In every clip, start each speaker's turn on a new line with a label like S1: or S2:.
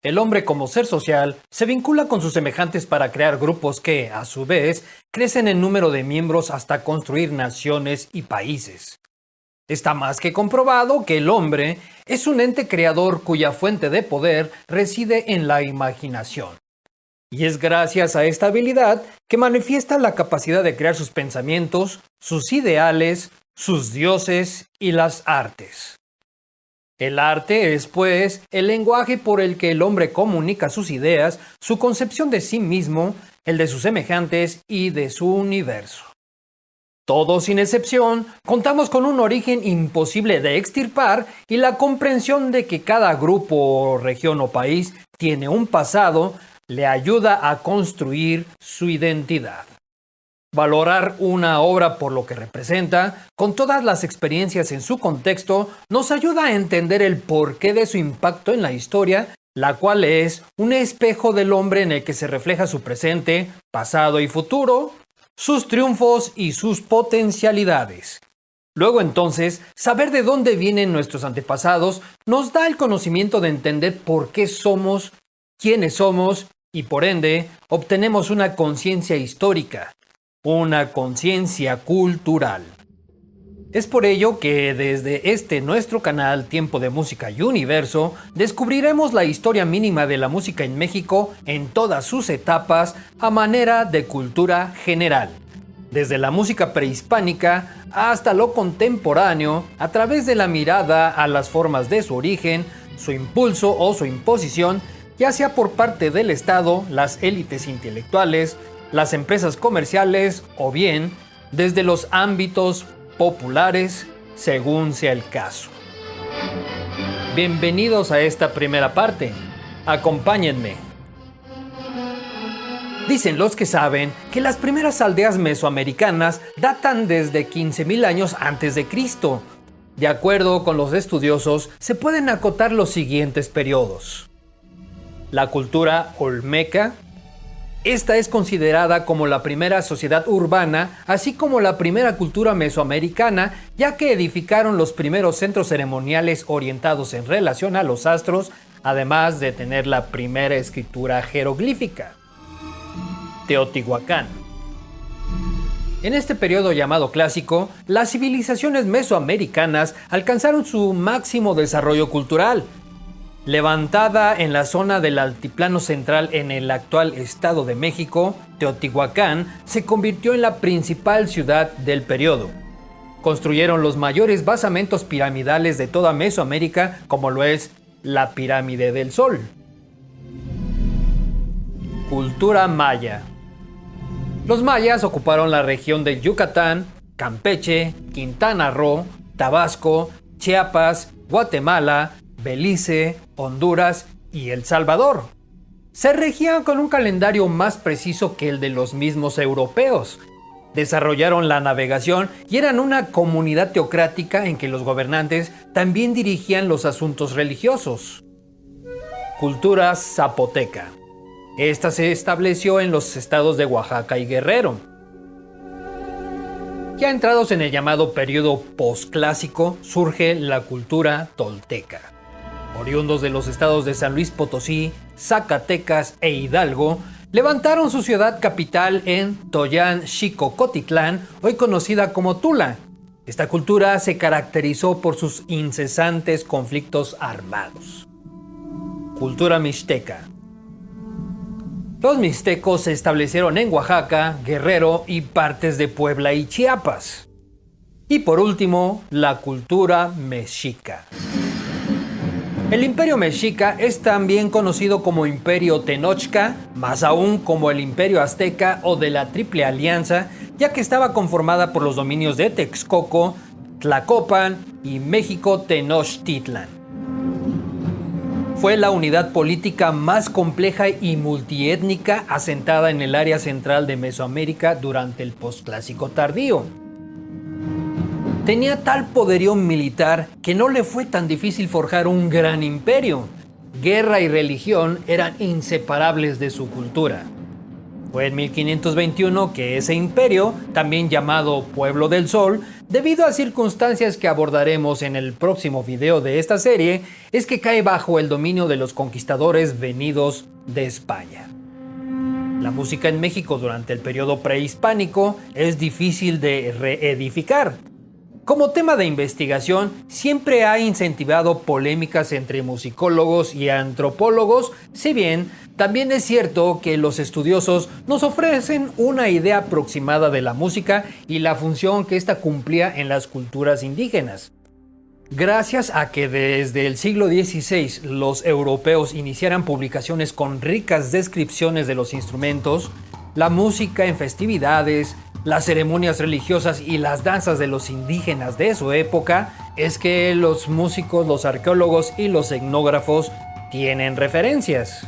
S1: El hombre como ser social se vincula con sus semejantes para crear grupos que, a su vez, crecen en número de miembros hasta construir naciones y países. Está más que comprobado que el hombre es un ente creador cuya fuente de poder reside en la imaginación. Y es gracias a esta habilidad que manifiesta la capacidad de crear sus pensamientos, sus ideales, sus dioses y las artes. El arte es, pues, el lenguaje por el que el hombre comunica sus ideas, su concepción de sí mismo, el de sus semejantes y de su universo. Todos, sin excepción, contamos con un origen imposible de extirpar y la comprensión de que cada grupo, región o país tiene un pasado le ayuda a construir su identidad. Valorar una obra por lo que representa, con todas las experiencias en su contexto, nos ayuda a entender el porqué de su impacto en la historia, la cual es un espejo del hombre en el que se refleja su presente, pasado y futuro, sus triunfos y sus potencialidades. Luego entonces, saber de dónde vienen nuestros antepasados nos da el conocimiento de entender por qué somos, quiénes somos y por ende obtenemos una conciencia histórica. Una conciencia cultural. Es por ello que desde este nuestro canal Tiempo de Música y Universo descubriremos la historia mínima de la música en México en todas sus etapas a manera de cultura general. Desde la música prehispánica hasta lo contemporáneo, a través de la mirada a las formas de su origen, su impulso o su imposición, ya sea por parte del Estado, las élites intelectuales, las empresas comerciales o bien desde los ámbitos populares, según sea el caso. Bienvenidos a esta primera parte. Acompáñenme. Dicen los que saben que las primeras aldeas mesoamericanas datan desde 15.000 años antes de Cristo. De acuerdo con los estudiosos, se pueden acotar los siguientes periodos. La cultura olmeca. Esta es considerada como la primera sociedad urbana, así como la primera cultura mesoamericana, ya que edificaron los primeros centros ceremoniales orientados en relación a los astros, además de tener la primera escritura jeroglífica. Teotihuacán. En este periodo llamado clásico, las civilizaciones mesoamericanas alcanzaron su máximo desarrollo cultural. Levantada en la zona del Altiplano Central en el actual Estado de México, Teotihuacán se convirtió en la principal ciudad del periodo. Construyeron los mayores basamentos piramidales de toda Mesoamérica, como lo es la Pirámide del Sol. Cultura maya. Los mayas ocuparon la región de Yucatán, Campeche, Quintana Roo, Tabasco, Chiapas, Guatemala, Belice, Honduras y El Salvador. Se regían con un calendario más preciso que el de los mismos europeos. Desarrollaron la navegación y eran una comunidad teocrática en que los gobernantes también dirigían los asuntos religiosos. Cultura zapoteca. Esta se estableció en los estados de Oaxaca y Guerrero. Ya entrados en el llamado periodo posclásico, surge la cultura tolteca. Oriundos de los estados de San Luis Potosí, Zacatecas e Hidalgo, levantaron su ciudad capital en Toyán-Xicocotitlán, hoy conocida como Tula. Esta cultura se caracterizó por sus incesantes conflictos armados. Cultura mixteca. Los mixtecos se establecieron en Oaxaca, Guerrero y partes de Puebla y Chiapas. Y por último, la cultura mexica. El Imperio Mexica es también conocido como Imperio Tenochca, más aún como el Imperio Azteca o de la Triple Alianza, ya que estaba conformada por los dominios de Texcoco, Tlacopan y México Tenochtitlan. Fue la unidad política más compleja y multiétnica asentada en el área central de Mesoamérica durante el posclásico tardío. Tenía tal poderío militar que no le fue tan difícil forjar un gran imperio. Guerra y religión eran inseparables de su cultura. Fue en 1521 que ese imperio, también llamado Pueblo del Sol, debido a circunstancias que abordaremos en el próximo video de esta serie, es que cae bajo el dominio de los conquistadores venidos de España. La música en México durante el periodo prehispánico es difícil de reedificar. Como tema de investigación, siempre ha incentivado polémicas entre musicólogos y antropólogos, si bien también es cierto que los estudiosos nos ofrecen una idea aproximada de la música y la función que ésta cumplía en las culturas indígenas. Gracias a que desde el siglo XVI los europeos iniciaran publicaciones con ricas descripciones de los instrumentos, la música en festividades, las ceremonias religiosas y las danzas de los indígenas de su época, es que los músicos, los arqueólogos y los etnógrafos tienen referencias.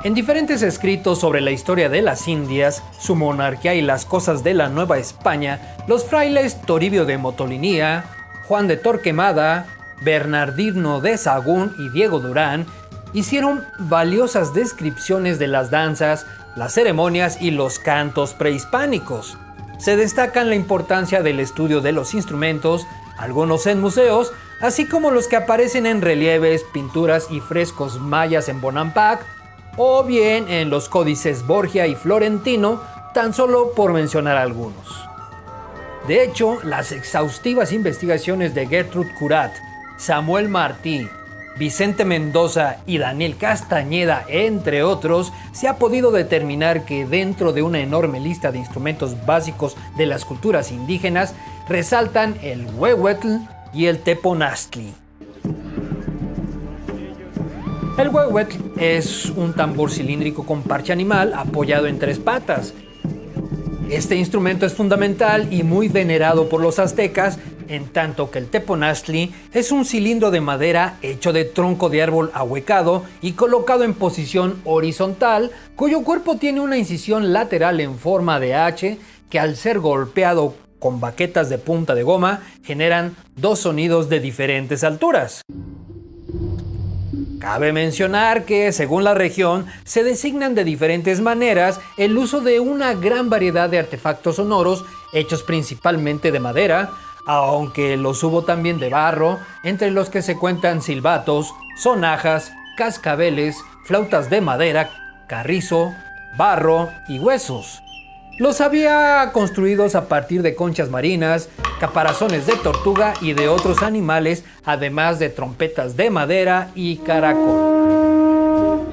S1: En diferentes escritos sobre la historia de las Indias, su monarquía y las cosas de la Nueva España, los frailes Toribio de Motolinía, Juan de Torquemada, Bernardino de Sahagún y Diego Durán hicieron valiosas descripciones de las danzas, las ceremonias y los cantos prehispánicos. Se destacan la importancia del estudio de los instrumentos, algunos en museos, así como los que aparecen en relieves, pinturas y frescos mayas en Bonampak, o bien en los códices Borgia y Florentino, tan solo por mencionar algunos. De hecho, las exhaustivas investigaciones de Gertrude Curat, Samuel Martí, Vicente Mendoza y Daniel Castañeda, entre otros, se ha podido determinar que dentro de una enorme lista de instrumentos básicos de las culturas indígenas resaltan el huehuetl y el teponaztli. El huehuetl es un tambor cilíndrico con parche animal apoyado en 3 patas. Este instrumento es fundamental y muy venerado por los aztecas, en tanto que el teponaztli es un cilindro de madera hecho de tronco de árbol ahuecado y colocado en posición horizontal, cuyo cuerpo tiene una incisión lateral en forma de H que, al ser golpeado con baquetas de punta de goma, generan 2 sonidos de diferentes alturas. Cabe mencionar que, según la región, se designan de diferentes maneras el uso de una gran variedad de artefactos sonoros hechos principalmente de madera, aunque los hubo también de barro, entre los que se cuentan silbatos, sonajas, cascabeles, flautas de madera, carrizo, barro y huesos. Los había construidos a partir de conchas marinas, caparazones de tortuga y de otros animales, además de trompetas de madera y caracol.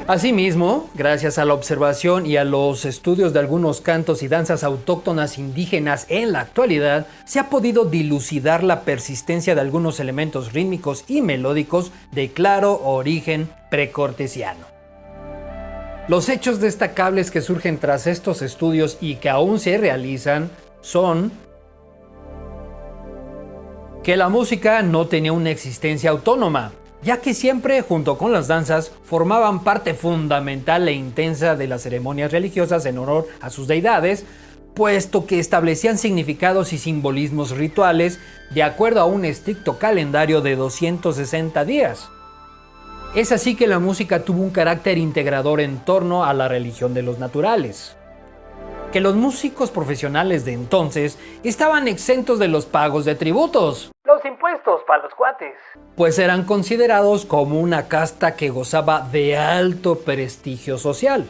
S1: Asimismo, gracias a la observación y a los estudios de algunos cantos y danzas autóctonas indígenas en la actualidad, se ha podido dilucidar la persistencia de algunos elementos rítmicos y melódicos de claro origen precortesiano. Los hechos destacables que surgen tras estos estudios y que aún se realizan son que la música no tenía una existencia autónoma, ya que siempre, junto con las danzas, formaban parte fundamental e intensa de las ceremonias religiosas en honor a sus deidades, puesto que establecían significados y simbolismos rituales de acuerdo a un estricto calendario de 260 días. Es así que la música tuvo un carácter integrador en torno a la religión de los naturales. Que los músicos profesionales de entonces estaban exentos de los pagos de tributos, los impuestos para los cuates, pues eran considerados como una casta que gozaba de alto prestigio social.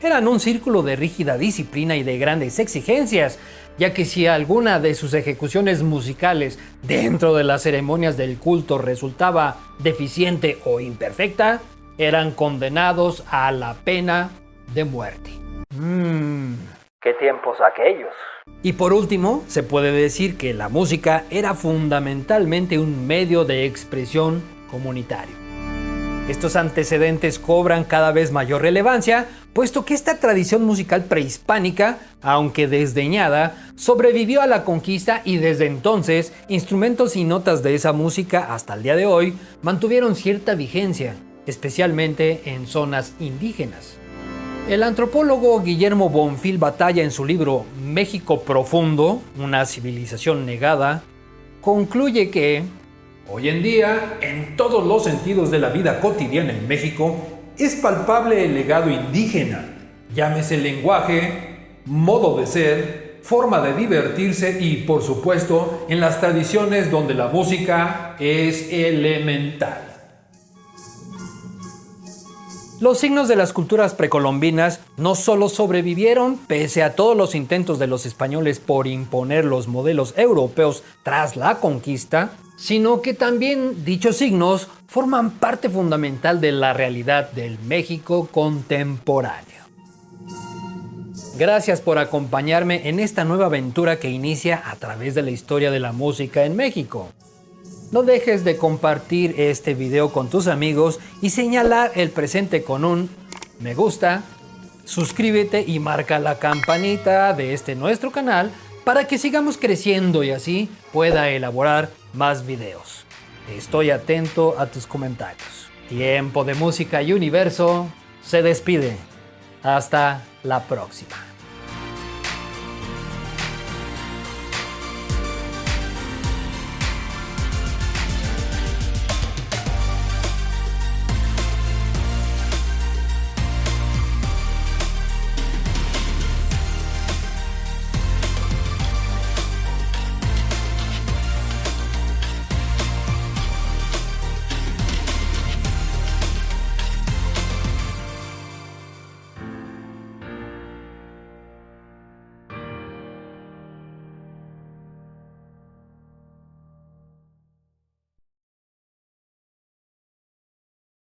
S1: Eran un círculo de rígida disciplina y de grandes exigencias, ya que si alguna de sus ejecuciones musicales dentro de las ceremonias del culto resultaba deficiente o imperfecta, eran condenados a la pena de muerte. ¡Qué tiempos aquellos! Y por último, se puede decir que la música era fundamentalmente un medio de expresión comunitario. Estos antecedentes cobran cada vez mayor relevancia, puesto que esta tradición musical prehispánica, aunque desdeñada, sobrevivió a la conquista y desde entonces instrumentos y notas de esa música hasta el día de hoy mantuvieron cierta vigencia, especialmente en zonas indígenas. El antropólogo Guillermo Bonfil Batalla, en su libro México Profundo, una civilización negada, concluye que hoy en día, en todos los sentidos de la vida cotidiana en México,
S2: es palpable el legado indígena, llámese lenguaje, modo de ser, forma de divertirse y, por supuesto, en las tradiciones donde la música es elemental.
S1: Los signos de las culturas precolombinas no solo sobrevivieron pese a todos los intentos de los españoles por imponer los modelos europeos tras la conquista, sino que también dichos signos forman parte fundamental de la realidad del México contemporáneo. Gracias por acompañarme en esta nueva aventura que inicia a través de la historia de la música en México. No dejes de compartir este video con tus amigos y señalar el presente con un me gusta, suscríbete y marca la campanita de este nuestro canal para que sigamos creciendo y así pueda elaborar más videos. Estoy atento a tus comentarios. Tiempo de Música y Universo se despide. Hasta la próxima.